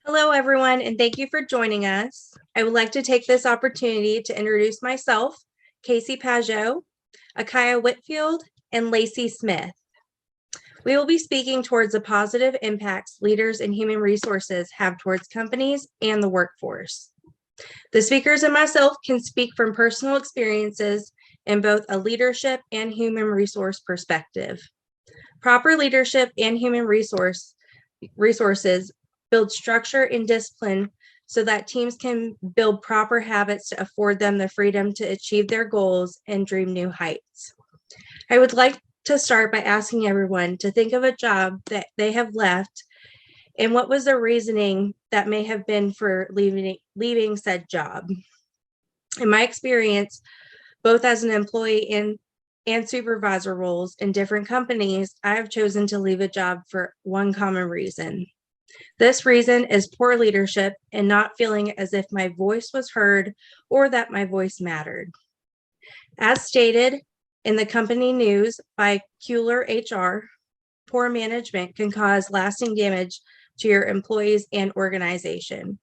Hello, everyone, and thank you for joining us. I would like to take this opportunity to introduce myself, Casey Pajot, Akaya Whitfield, and Lacey Smith. We will be speaking towards the positive impacts leaders in human resources have towards companies and the workforce. The speakers and myself can speak from personal experiences in both a leadership and human resource perspective. Proper leadership and human resources build structure and discipline so that teams can build proper habits to afford them the freedom to achieve their goals and dream new heights. I would like to start by asking everyone to think of a job that they have left and what was the reasoning that may have been for leaving said job. In my experience, both as an employee and supervisor roles in different companies, I have chosen to leave a job for one common reason. This reason is poor leadership and not feeling as if my voice was heard or that my voice mattered. As stated in the company news by Kuehler HR, poor management can cause lasting damage to your employees and organization.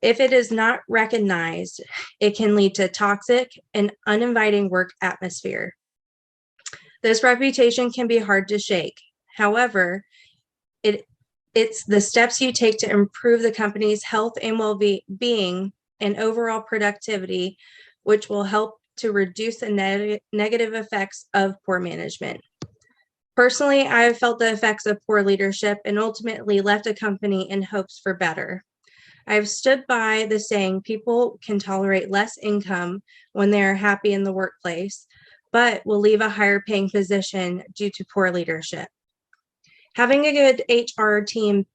If it is not recognized, it can lead to toxic and uninviting work atmosphere. This reputation can be hard to shake. However, it's the steps you take to improve the company's health and well-being and overall productivity, which will help to reduce the negative effects of poor management. Personally, I have felt the effects of poor leadership and ultimately left a company in hopes for better. I have stood by the saying people can tolerate less income when they are happy in the workplace, but will leave a higher paying position due to poor leadership. Having a good HR team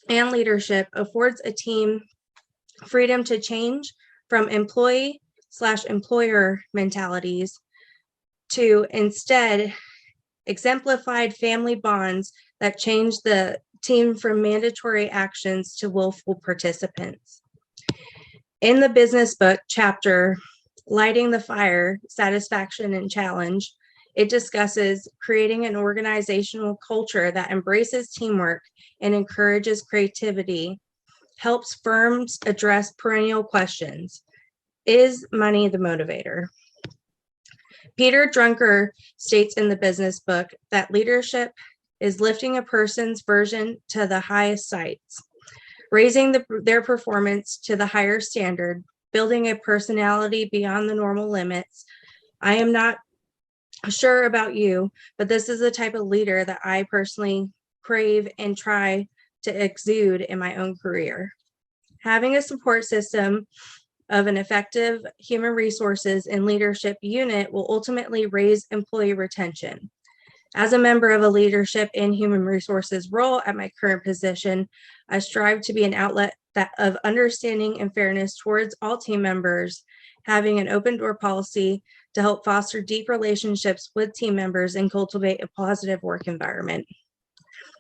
and leadership affords a team freedom to change from employee/employer mentalities to instead exemplified family bonds that change the team from mandatory actions to willful participants. In the business book chapter, Lighting the Fire, Satisfaction and Challenge, it discusses creating an organizational culture that embraces teamwork and encourages creativity, helps firms address perennial questions. Is money the motivator? Peter Drucker states in the business book that leadership is lifting a person's version to the highest heights, raising their performance to the higher standard, building a personality beyond the normal limits. I am not sure about you, but this is the type of leader that I personally crave and try to exude in my own career. Having a support system of an effective human resources and leadership unit will ultimately raise employee retention. As a member of a leadership and human resources role at my current position, I strive to be an outlet of understanding and fairness towards all team members, having an open door policy to help foster deep relationships with team members and cultivate a positive work environment.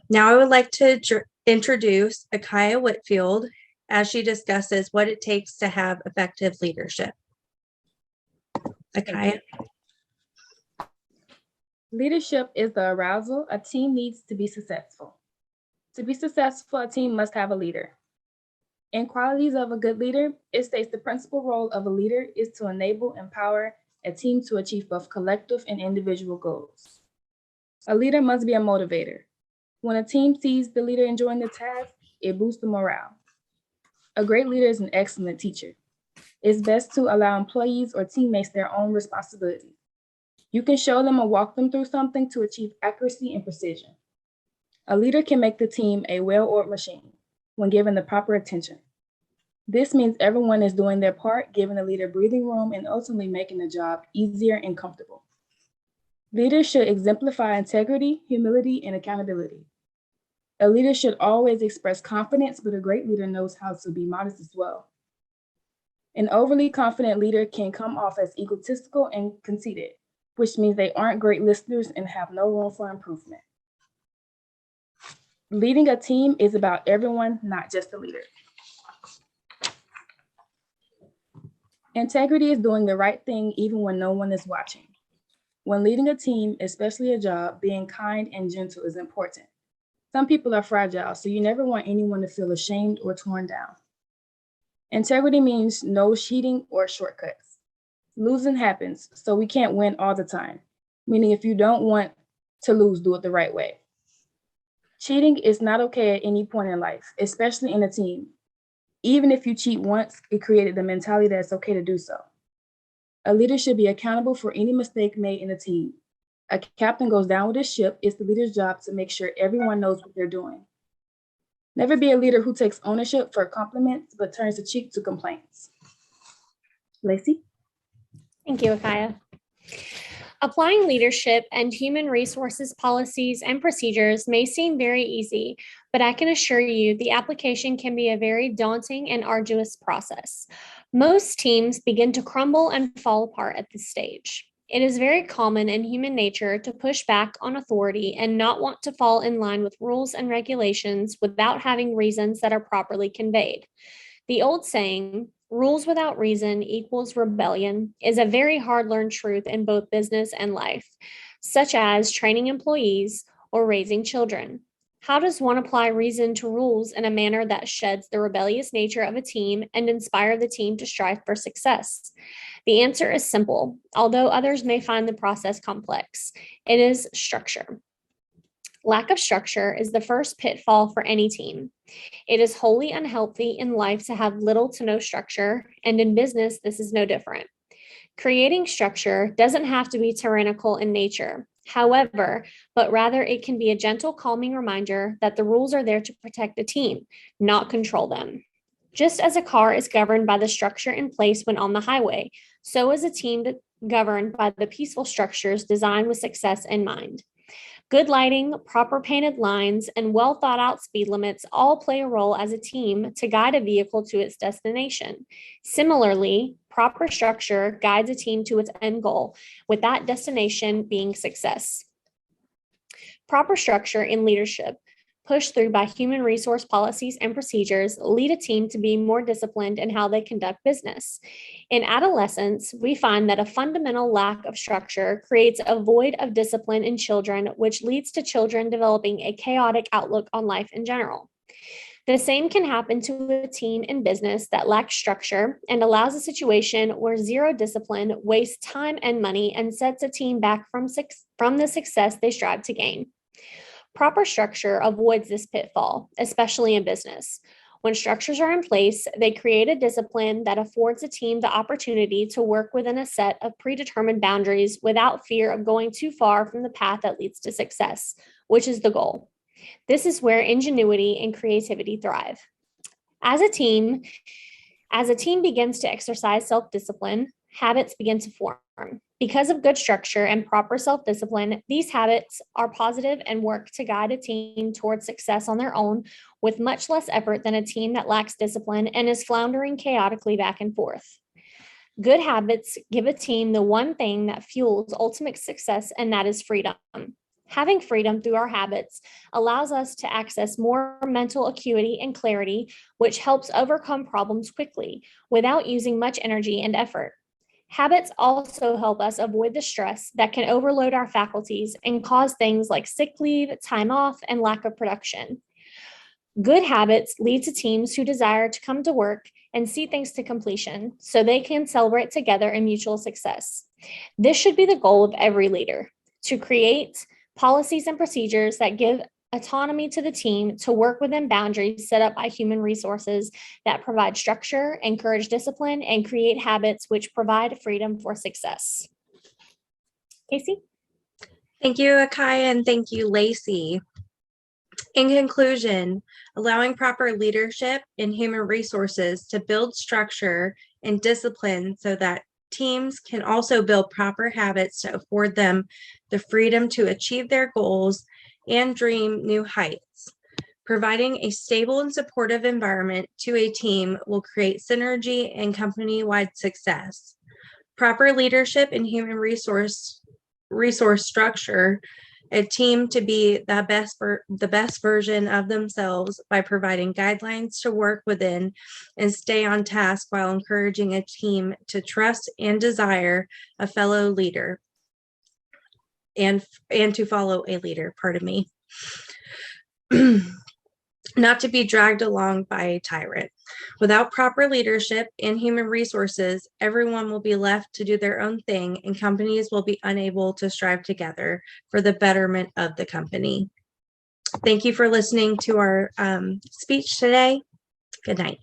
Now I would like to introduce Akaya Whitfield as she discusses what it takes to have effective leadership. Akaya. Leadership is the arousal a team needs to be successful. To be successful, a team must have a leader. In qualities of a good leader, it states the principal role of a leader is to enable, empower a team to achieve both collective and individual goals. A leader must be a motivator. When a team sees the leader enjoying the task, it boosts the morale. A great leader is an excellent teacher. It's best to allow employees or teammates their own responsibility. You can show them or walk them through something to achieve accuracy and precision. A leader can make the team a well-oiled machine when given the proper attention. This means everyone is doing their part, giving the leader breathing room and ultimately making the job easier and comfortable. Leaders should exemplify integrity, humility, and accountability. A leader should always express confidence, but a great leader knows how to be modest as well. An overly confident leader can come off as egotistical and conceited, which means they aren't great listeners and have no room for improvement. Leading a team is about everyone, not just the leader. Integrity is doing the right thing even when no one is watching. When leading a team, especially a job, being kind and gentle is important. Some people are fragile, so you never want anyone to feel ashamed or torn down. Integrity means no cheating or shortcuts. Losing happens, so we can't win all the time, meaning if you don't want to lose, do it the right way. Cheating is not okay at any point in life, especially in a team. Even if you cheat once, it created the mentality that it's okay to do so. A leader should be accountable for any mistake made in a team. A captain goes down with his ship. It's the leader's job to make sure everyone knows what they're doing. Never be a leader who takes ownership for compliments but turns the cheek to complaints. Lacey? Thank you, Akaya. Applying leadership and human resources policies and procedures may seem very easy, but I can assure you the application can be a very daunting and arduous process. Most teams begin to crumble and fall apart at this stage. It is very common in human nature to push back on authority and not want to fall in line with rules and regulations without having reasons that are properly conveyed. The old saying, rules without reason equals rebellion, is a very hard-learned truth in both business and life, such as training employees or raising children. How does one apply reason to rules in a manner that sheds the rebellious nature of a team and inspire the team to strive for success? The answer is simple, although others may find the process complex. It is structure. Lack of structure is the first pitfall for any team. It is wholly unhealthy in life to have little to no structure, and in business, this is no different. Creating structure doesn't have to be tyrannical in nature, however, but rather it can be a gentle, calming reminder that the rules are there to protect a team, not control them. Just as a car is governed by the structure in place when on the highway, so is a team governed by the peaceful structures designed with success in mind. Good lighting, proper painted lines, and well thought out speed limits all play a role as a team to guide a vehicle to its destination. Similarly, proper structure guides a team to its end goal, with that destination being success. Proper structure in leadership, pushed through by human resource policies and procedures, lead a team to be more disciplined in how they conduct business. In adolescence, we find that a fundamental lack of structure creates a void of discipline in children, which leads to children developing a chaotic outlook on life in general. The same can happen to a team in business that lacks structure and allows a situation where zero discipline wastes time and money and sets a team back from the success they strive to gain. Proper structure avoids this pitfall, especially in business. When structures are in place, they create a discipline that affords a team the opportunity to work within a set of predetermined boundaries without fear of going too far from the path that leads to success, which is the goal. This is where ingenuity and creativity thrive. As a team begins to exercise self-discipline, habits begin to form. Because of good structure and proper self-discipline, these habits are positive and work to guide a team towards success on their own with much less effort than a team that lacks discipline and is floundering chaotically back and forth. Good habits give a team the one thing that fuels ultimate success, and that is freedom. Having freedom through our habits allows us to access more mental acuity and clarity, which helps overcome problems quickly without using much energy and effort. Habits also help us avoid the stress that can overload our faculties and cause things like sick leave, time off, and lack of production. Good habits lead to teams who desire to come to work and see things to completion so they can celebrate together in mutual success. This should be the goal of every leader, to create policies and procedures that give autonomy to the team to work within boundaries set up by human resources that provide structure, encourage discipline, and create habits which provide freedom for success. Casey? Thank you, Akaya, and thank you, Lacey. In conclusion, allowing proper leadership in human resources to build structure and discipline so that teams can also build proper habits to afford them the freedom to achieve their goals and dream new heights. Providing a stable and supportive environment to a team will create synergy and company-wide success. Proper leadership and human resource structure a team to be the best version of themselves by providing guidelines to work within and stay on task while encouraging a team to trust and desire a fellow leader and to follow a leader, pardon me. not to be dragged along by a tyrant. Without proper leadership and human resources, everyone will be left to do their own thing, and companies will be unable to strive together for the betterment of the company. Thank you for listening to our speech today. Good night.